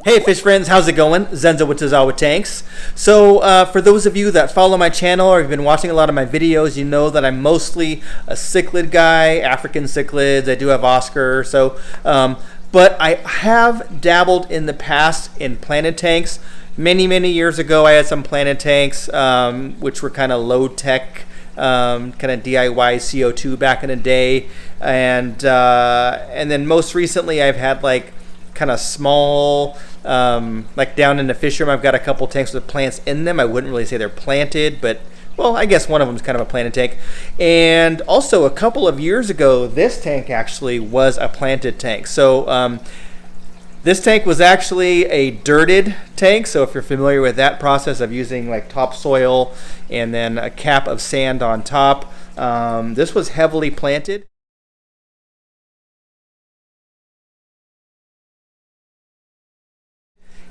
Hey fish friends, how's it going? Zenza with Tazawa Tanks. So for those of you that follow my channel or have been watching a lot of my videos, you know that I'm mostly a cichlid guy, African cichlids. I do have Oscar, but I have dabbled in the past in planted tanks. Many years ago I had some planted tanks which were kind of low tech, kind of DIY CO2 back in the day, and then most recently I've had like kind of small, like down in the fish room, I've got a couple tanks with plants in them. I wouldn't really say they're planted, but well, I guess one of them is kind of a planted tank. And also a couple of years ago, this tank actually was a planted tank. So this tank was actually a dirted tank. So if you're familiar with that process of using like topsoil and then a cap of sand on top, this was heavily planted.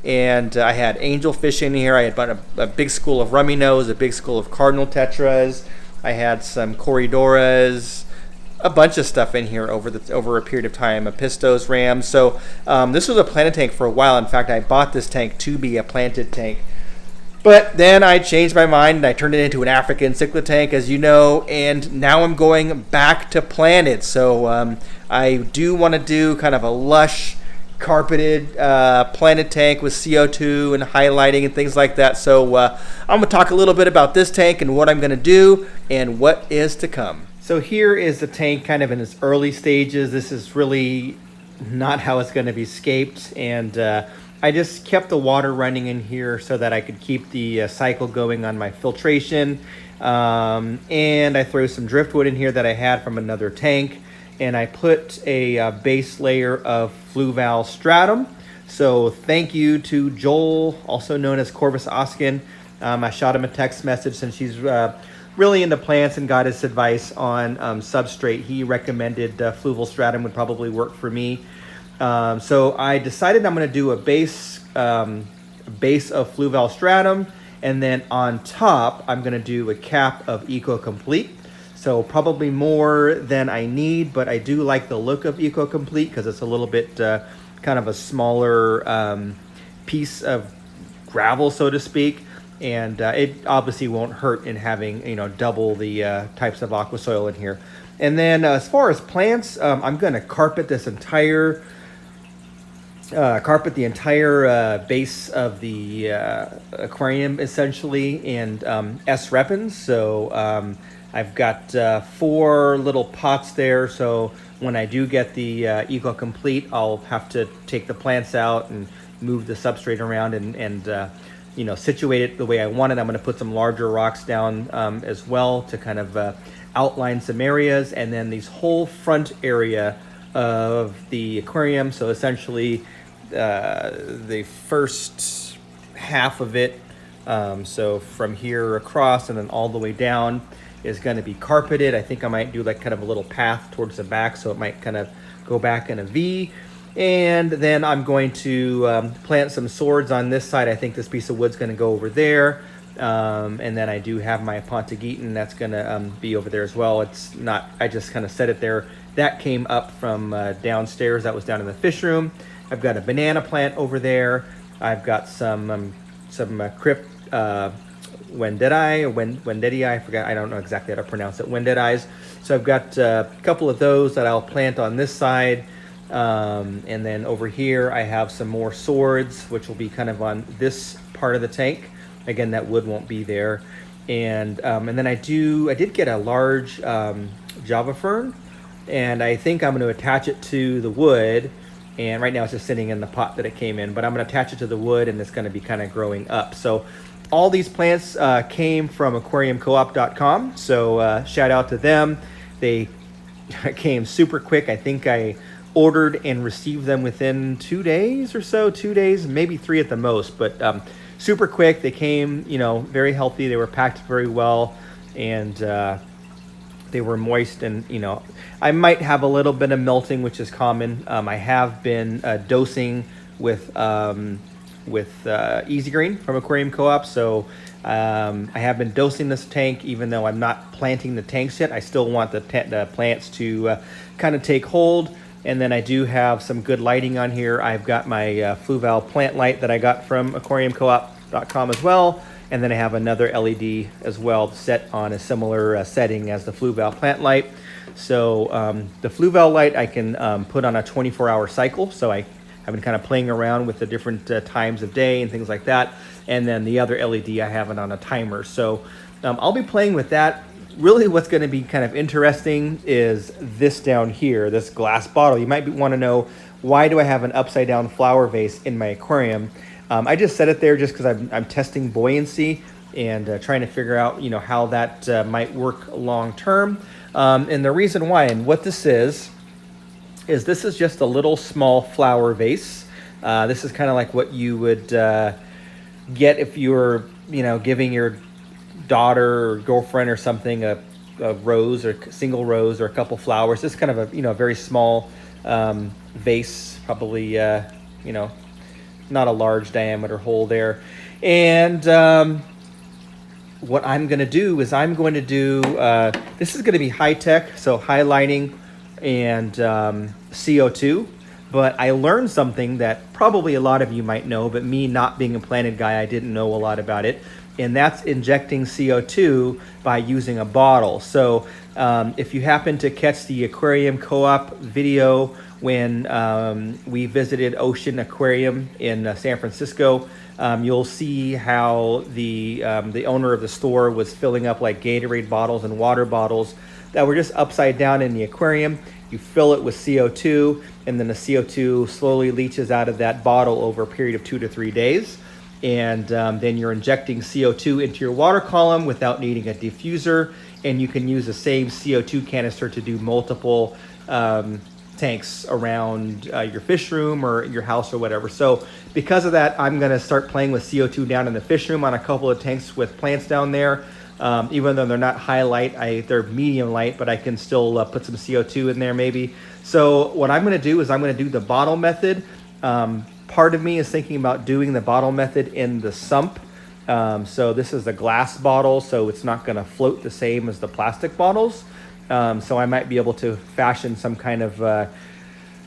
And I had angelfish in here. I had a big school of rummy nose, a big school of cardinal tetras. I had some corridoras, a bunch of stuff in here over a period of time, a pistos, rams. So this was a planted tank for a while. In fact, I bought this tank to be a planted tank. But then I changed my mind and I turned it into an African cichlid tank, as you know, and now I'm going back to planted. So I do want to do kind of a lush, carpeted planted tank with CO2 and highlighting and things like that. So I'm going to talk a little bit about this tank and what I'm going to do and what is to come. So here is the tank kind of in its early stages. This is really not how it's going to be scaped, and I just kept the water running in here so that I could keep the cycle going on my filtration, and I threw some driftwood in here that I had from another tank. And I put a base layer of fluval stratum. So thank you to Joel, also known as Corvus Oskin. I shot him a text message since he's really into plants and got his advice on substrate. He recommended fluval stratum would probably work for me. So I decided I'm going to do a base of fluval stratum, and then on top I'm going to do a cap of Eco Complete. So probably more than I need, but I do like the look of Eco Complete because it's a little bit kind of a smaller piece of gravel, so to speak. And it obviously won't hurt in having, you know, double the types of aqua soil in here. And then as far as plants, I'm going to carpet this entire the entire base of the aquarium essentially in S. repens. So I've got 4 little pots there, so when I do get the Eco Complete, I'll have to take the plants out and move the substrate around and you know, situate it the way I want it. I'm going to put some larger rocks down as well to kind of outline some areas, and then this whole front area of the aquarium, so essentially the first half of it, so from here across and then all the way down, is going to be carpeted. I think I might do like kind of a little path towards the back, so it might kind of go back in a V. And then I'm going to plant some swords on this side. I think this piece of wood's going to go over there. And then I do have my Pontigeton that's going to be over there as well. It's not, I just kind of set it there. That came up from downstairs. That was down in the fish room. I've got a banana plant over there. I've got some crypt Wendedii, I forgot, I don't know exactly how to pronounce it, Wendedis. So I've got a couple of those that I'll plant on this side. And then over here I have some more swords, which will be kind of on this part of the tank. Again, that wood won't be there. And then I did get a large Java Fern, and I think I'm going to attach it to the wood. And right now it's just sitting in the pot that it came in, but I'm going to attach it to the wood, and it's going to be kind of growing up. So all these plants came from aquariumcoop.com, so shout out to them. They came super quick. I think I ordered and received them within 2 days or so, 2 days, maybe 3 at the most, but super quick. They came, you know, very healthy. They were packed very well, and they were moist, and, you know, I might have a little bit of melting, which is common. I have been dosing with Easy Green from Aquarium Co-op, so I have been dosing this tank. Even though I'm not planting the tanks yet, I still want the plants to kind of take hold. And then I do have some good lighting on here. I've got my Fluval plant light that I got from aquariumcoop.com as well. And then I have another LED as well set on a similar setting as the Fluval plant light. So the Fluval light I can put on a 24-hour cycle. So I've been kind of playing around with the different times of day and things like that. And then the other LED, I have it on a timer. So I'll be playing with that. Really what's going to be kind of interesting is this down here, this glass bottle. You might want to know, why do I have an upside down flower vase in my aquarium? I just set it there just because I'm testing buoyancy and trying to figure out, how that might work long term. And the reason why, and what this is this is just a little small flower vase. This is kind of like what you would get if you were, giving your daughter or girlfriend or something a rose or single rose or a couple flowers. This is kind of a very small vase, probably not a large diameter hole there. And what I'm going to do is this is going to be high tech, so highlighting and CO2. But I learned something that probably a lot of you might know, but me not being a planted guy, I didn't know a lot about it. And that's injecting CO2 by using a bottle. So if you happen to catch the Aquarium Co-op video when we visited Ocean Aquarium in San Francisco, you'll see how the owner of the store was filling up like Gatorade bottles and water bottles that were just upside down in the aquarium. You fill it with CO2, and then the CO2 slowly leaches out of that bottle over a period of 2 to 3 days. And then you're injecting CO2 into your water column without needing a diffuser. And you can use the same CO2 canister to do multiple tanks around your fish room or your house or whatever. So because of that, I'm going to start playing with CO2 down in the fish room on a couple of tanks with plants down there. Even though they're not high light, they're medium light, but I can still put some CO2 in there maybe. So what I'm going to do is I'm going to do the bottle method. Part of me is thinking about doing the bottle method in the sump. So this is a glass bottle, so it's not going to float the same as the plastic bottles. So I might be able to fashion some kind of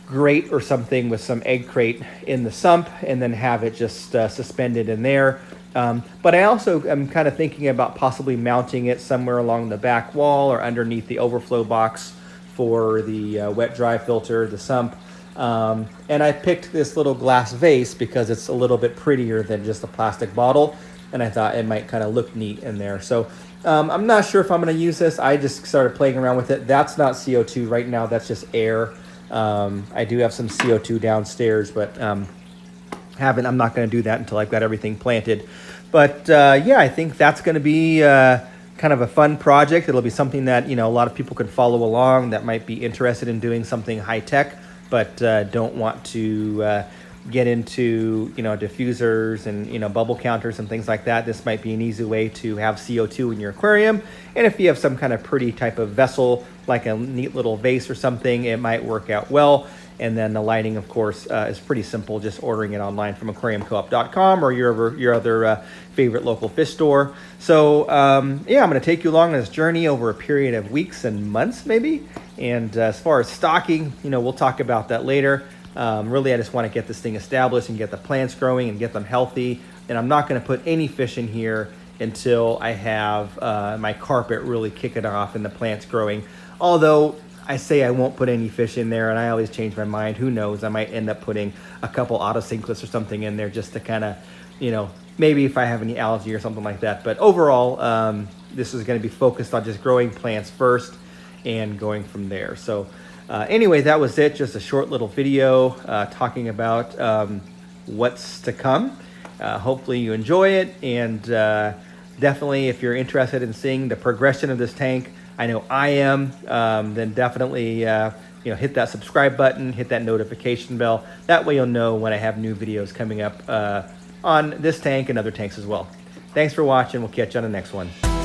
grate or something with some egg crate in the sump and then have it just suspended in there. But I also am kind of thinking about possibly mounting it somewhere along the back wall or underneath the overflow box for the wet-dry filter, the sump. And I picked this little glass vase because it's a little bit prettier than just a plastic bottle, and I thought it might kind of look neat in there. So I'm not sure if I'm going to use this. I just started playing around with it. That's not CO2 right now. That's just air. I do have some CO2 downstairs, but I'm not going to do that until I've got everything planted. But yeah, I think that's going to be kind of a fun project. It'll be something that a lot of people can follow along that might be interested in doing something high tech, but don't want to get into diffusers and bubble counters and things like that. This might be an easy way to have CO2 in your aquarium. And if you have some kind of pretty type of vessel, like a neat little vase or something, it might work out well. And then the lighting, of course, is pretty simple, just ordering it online from aquariumcoop.com or your other favorite local fish store. So yeah, I'm going to take you along on this journey over a period of weeks and months maybe. And as far as stocking, we'll talk about that later. Really, I just want to get this thing established and get the plants growing and get them healthy. And I'm not going to put any fish in here until I have my carpet really kicking off and the plants growing. Although I say I won't put any fish in there, and I always change my mind. Who knows? I might end up putting a couple autosynclus or something in there just to kind of, maybe if I have any algae or something like that. But overall, this is going to be focused on just growing plants first and going from there. So anyway, that was it. Just a short little video talking about what's to come. Hopefully you enjoy it, and definitely if you're interested in seeing the progression of this tank, I know I am, then definitely hit that subscribe button, hit that notification bell. That way you'll know when I have new videos coming up on this tank and other tanks as well. Thanks for watching. We'll catch you on the next one.